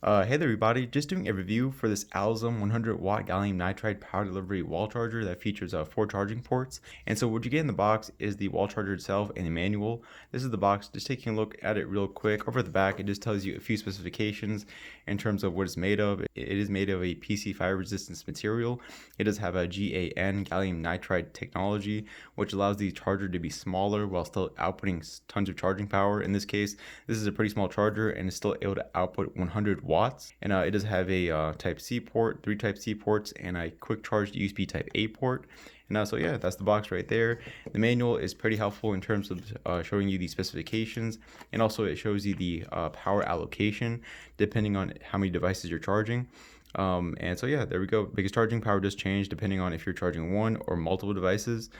Hey there everybody, just doing a review for this Alxum 100W gallium nitride power delivery wall charger that features 4 charging ports. And so what you get in the box is the wall charger itself and the manual. This is the box. Just taking a look at it real quick. Over the back, it just tells you a few specifications in terms of what it's made of. It is made of a PC fire resistance material. It does have a GaN gallium nitride technology, which allows the charger to be smaller while still outputting tons of charging power. In this case, this is a pretty small charger and it's still able to output 100 watts. And it does have a type C port, 3 type C ports, and a quick charge USB type A port. And so yeah, that's the box right there. The manual is pretty helpful in terms of showing you the specifications, and also it shows you the power allocation depending on how many devices you're charging. And so yeah, there we go. Because charging power does change depending on if you're charging one or multiple devices.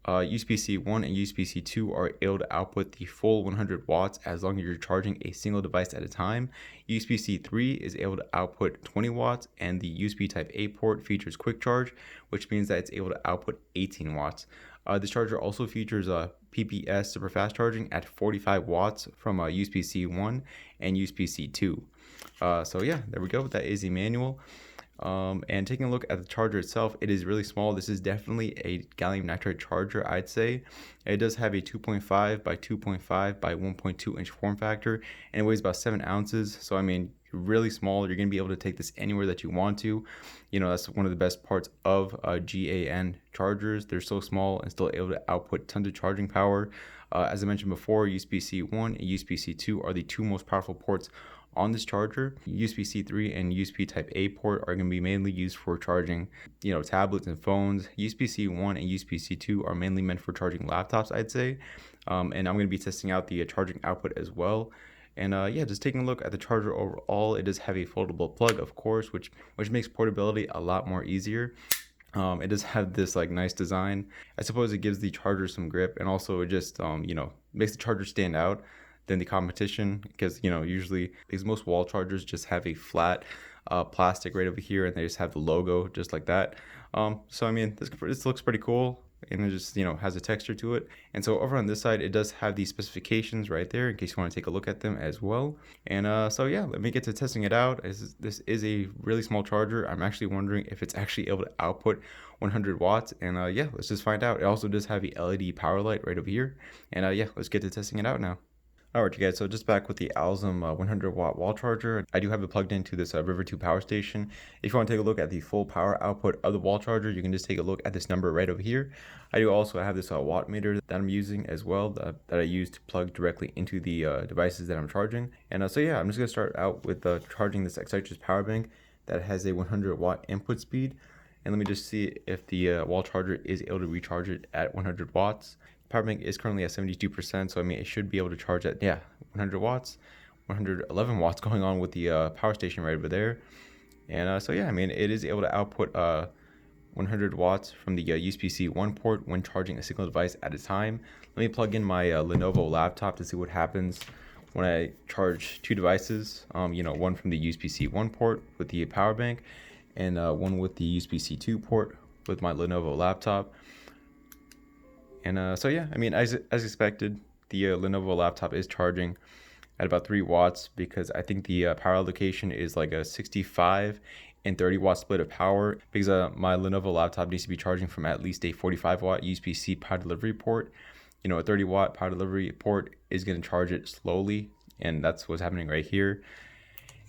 USB-C 1 and USB-C 2 are able to output the full 100 watts as long as you're charging a single device at a time. USB-C 3 is able to output 20 watts, and the USB Type A port features quick charge, which means that it's able to output 18 watts. This charger also features PPS super fast charging at 45 watts from USB-C 1 and USB-C 2. So yeah, there we go. That is the manual. And taking a look at the charger itself, it is really small. This is definitely a gallium nitride charger, I'd say. It does have a 2.5 by 2.5 by 1.2 inch form factor, and it weighs about 7 ounces. So I mean, really small. You're going to be able to take this anywhere that you want to. You know, that's one of the best parts of GaN chargers. They're so small and still able to output tons of charging power. As I mentioned before, USB-C 1 and USB-C 2 are the two most powerful ports on this charger. USB-C 3 and USB Type A port are going to be mainly used for charging, tablets and phones. USB-C 1 and USB-C 2 are mainly meant for charging laptops, I'd say. And I'm going to be testing out the charging output as well. And yeah, just taking a look at the charger overall, it does have a foldable plug, of course, which makes portability a lot more easier. It does have this nice design. I suppose it gives the charger some grip, and also it just makes the charger stand out than the competition, because usually because most wall chargers just have a flat plastic right over here, and they just have the logo just like that. So I mean, this looks pretty cool, and it just has a texture to it. And so over on this side, it does have the specifications right there in case you want to take a look at them as well. And so yeah, let me get to testing it out. This is a really small charger. I'm actually wondering if it's actually able to output 100 watts, and yeah, let's just find out. It also does have a LED power light right over here, and yeah, let's get to testing it out now. Alright you guys, so just back with the Alxum 100W wall charger. I do have it plugged into this River 2 power station. If you want to take a look at the full power output of the wall charger, you can just take a look at this number right over here. I do also have this watt meter that I'm using as well, that I use to plug directly into the devices that I'm charging. And so yeah, I'm just going to start out with charging this Alxum power bank that has a 100W input speed. And let me just see if the wall charger is able to recharge it at 100 watts. Power bank is currently at 72%, so I mean, it should be able to charge at 100 watts, 111 watts going on with the power station right over there. And so yeah, I mean, it is able to output 100 watts from the USB-C 1 port when charging a single device at a time. Let me plug in my Lenovo laptop to see what happens when I charge 2 devices. One from the USB-C 1 port with the power bank, and one with the USB-C 2 port with my Lenovo laptop. And so yeah, I mean, as expected, the Lenovo laptop is charging at about 3 watts, because I think the power allocation is like a 65 and 30 watt split of power, because my Lenovo laptop needs to be charging from at least a 45 watt USB-C power delivery port. A 30 watt power delivery port is going to charge it slowly, and that's what's happening right here.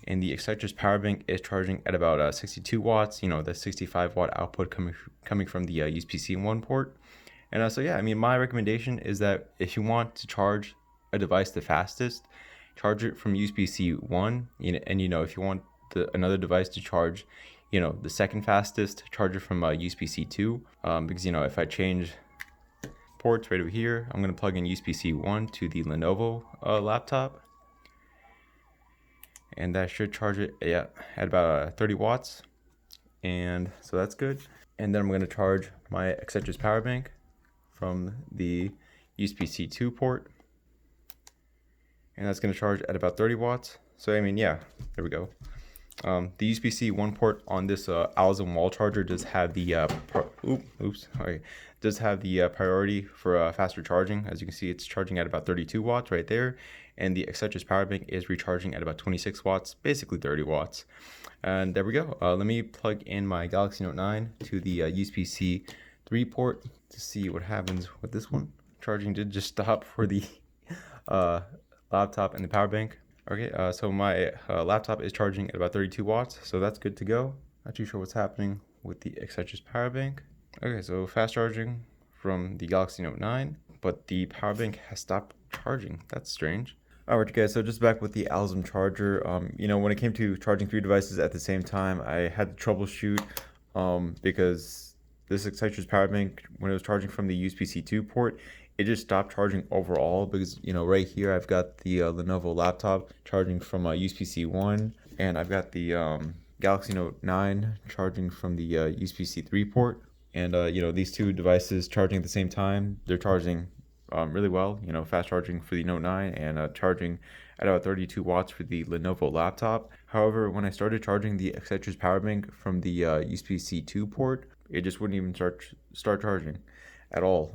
And the Alxum power bank is charging at about 62 watts, the 65 watt output coming from the USB-C 1 port. And so yeah, I mean, my recommendation is that if you want to charge a device the fastest, charge it from USB-C 1, and if you want another device to charge, the second fastest, charge it from USB-C 2, because if I change ports right over here, I'm going to plug in USB-C 1 to the Lenovo laptop, and that should charge it at about 30 watts, and so that's good. And then I'm going to charge my Alxum power bank from the USB-C 2 port, and that's going to charge at about 30 watts. So I mean, yeah, there we go. The USB-C 1 port on this Alxum wall charger does have the priority for faster charging. As you can see, it's charging at about 32 watts right there, and the Accentrus power bank is recharging at about 26 watts, basically 30 watts. And there we go. Let me plug in my Galaxy Note 9 to the USB-C 3 port to see what happens with this one. Charging did just stop for the laptop and the power bank. Okay, so my laptop is charging at about 32 watts, so that's good to go. Not too sure what's happening with the Accentrus power bank. Okay, so fast charging from the Galaxy Note 9, but the power bank has stopped charging. That's strange. Alright guys, so just back with the Alxum charger. When it came to charging 3 devices at the same time, I had to troubleshoot because this Accentrus power bank, when it was charging from the USB-C 2 port, it just stopped charging overall because, right here I've got the Lenovo laptop charging from USB-C 1, and I've got the Galaxy Note 9 charging from the USB-C 3 port. And, these two devices charging at the same time, they're charging really well, fast charging for the Note 9 and charging at about 32 watts for the Lenovo laptop. However, when I started charging the Accentrus power bank from the USB-C 2 port, it just wouldn't even start charging at all.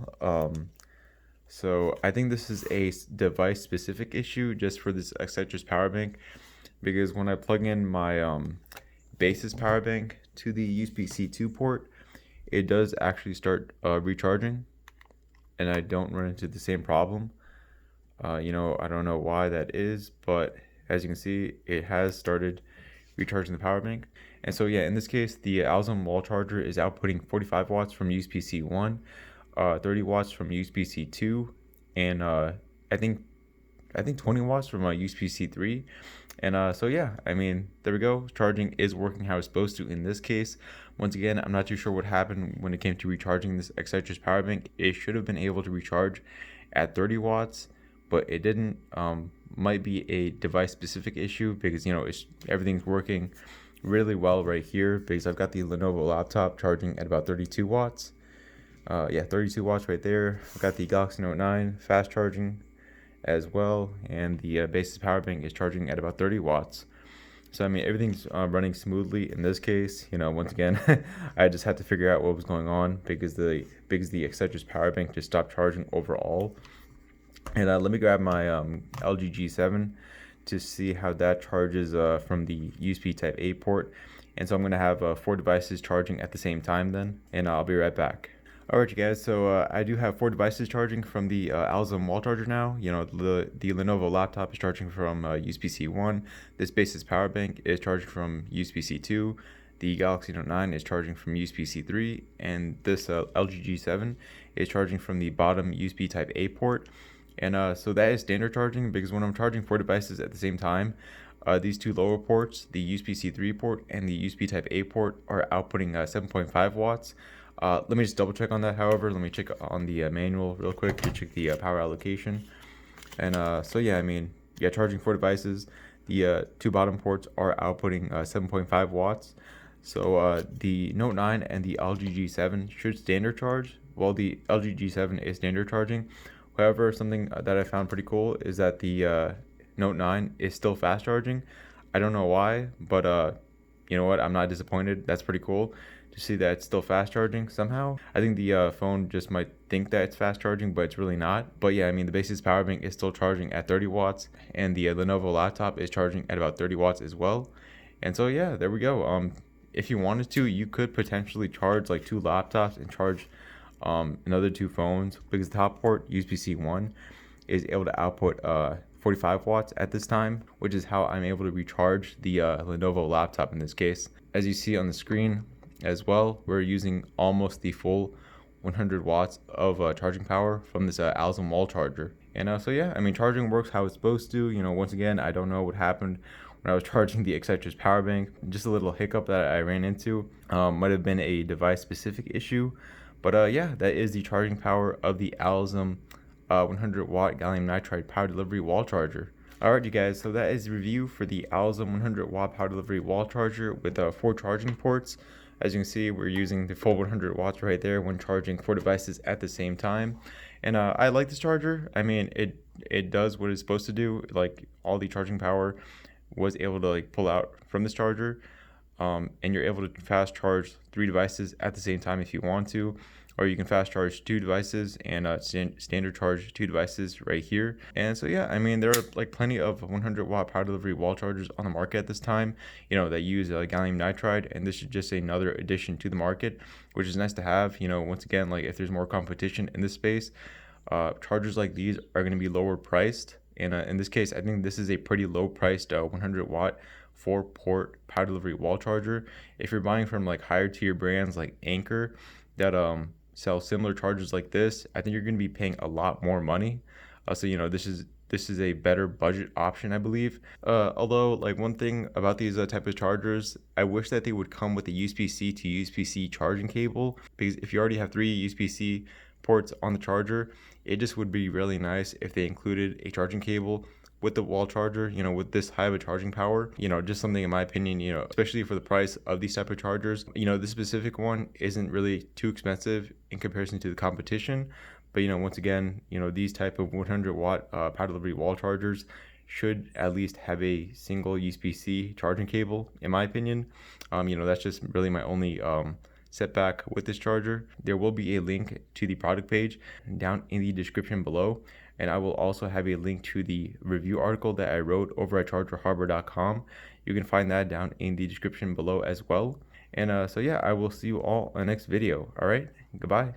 So I think this is a device specific issue just for this Accentrus power bank, because when I plug in my Basis power bank to the USB-C 2 port, it does actually start recharging, and I don't run into the same problem. I don't know why that is, but as you can see, it has started recharging the power bank. And so yeah, in this case, the Alxum wall charger is outputting 45 watts from USB-C 1, 30 watts from USB-C 2, and I think 20 watts from USB-C 3. And so yeah, there we go. Charging is working how it's supposed to in this case. Once again, I'm not too sure what happened when it came to recharging this Accentrus power bank. It should have been able to recharge at 30 watts, but it didn't. Might be a device specific issue because everything's working really well right here, because I've got the Lenovo laptop charging at about 32 watts. 32 watts right there. I've got the Galaxy Note 9 fast charging as well, and the Basis power bank is charging at about 30 watts. So everything's running smoothly in this case. Once again, I just had to figure out what was going on because the Accentrus power bank just stopped charging overall. And let me grab my LG G7 to see how that charges from the USB Type A port. And so I'm going to have 4 devices charging at the same time then, and I'll be right back. Alright you guys, so I do have 4 devices charging from the Alxum wall charger now. The Lenovo laptop is charging from USB-C 1. This Basis power bank is charging from USB-C 2. The Galaxy Note 9 is charging from USB-C 3. And this LG G7 is charging from the bottom USB Type A port. And so that is standard charging, because when I'm charging 4 devices at the same time, these 2 lower ports, the USB-C 3 port and the USB Type A port, are outputting 7.5 watts. Let me just double check on that. However, let me check on the manual real quick to check the power allocation. And so yeah, charging 4 devices, the 2 bottom ports are outputting 7.5 watts. So the Note 9 and the LG G7 should standard charge, while the LG G7 is standard charging. However, something that I found pretty cool is that the Note 9 is still fast charging. I don't know why, but you know what? I'm not disappointed. That's pretty cool to see that it's still fast charging somehow. I think the phone just might think that it's fast charging, but it's really not. But yeah, the Basis power bank is still charging at 30 watts, and the Lenovo laptop is charging at about 30 watts as well. And so yeah, there we go. If you wanted to, you could potentially charge like 2 laptops and charge another 2 phones, because the top port, USB-C 1, is able to output 45 watts at this time, which is how I'm able to recharge the Lenovo laptop in this case. As you see on the screen as well, we're using almost the full 100 watts of charging power from this Alxum wall charger. And so yeah, charging works how it's supposed to. Once again, I don't know what happened when I was charging the Accentrus power bank. Just a little hiccup that I ran into. Might have been a device specific issue. But yeah, that is the charging power of the Alxum 100 watt gallium nitride power delivery wall charger. Alright you guys, so that is the review for the Alxum 100 watt power delivery wall charger with 4 charging ports. As you can see, we're using the full 100 watts right there when charging 4 devices at the same time. And I like this charger. It does what it's supposed to do. Like, all the charging power was able to pull out from this charger. And you're able to fast charge 3 devices at the same time if you want to. or you can fast charge 2 devices and standard charge 2 devices right here. And so yeah, I mean, there are like plenty of 100-watt power delivery wall chargers on the market at this time, that use gallium nitride, and this is just another addition to the market, which is nice to have. Once again, like if there's more competition in this space, chargers like these are going to be lower priced. And in this case, I think this is a pretty low priced 100-watt 4-port power delivery wall charger. If you're buying from like higher tier brands like Anker that sell similar chargers like this, I think you're going to be paying a lot more money. So this is a better budget option, I believe. Although, like, one thing about these type of chargers, I wish that they would come with a USB-C to USB-C charging cable, because if you already have 3 USB-C ports on the charger, it just would be really nice if they included a charging cable with the wall charger, with this high of a charging power. Just something, in my opinion, especially for the price of these type of chargers. This specific one isn't really too expensive in comparison to the competition. But once again, these type of 100-watt power delivery wall chargers should at least have a single USB-C charging cable, in my opinion. That's just really my only setback with this charger. There will be a link to the product page down in the description below, and I will also have a link to the review article that I wrote over at chargerharbor.com. You can find that down in the description below as well. And so yeah, I will see you all in the next video. All right, goodbye.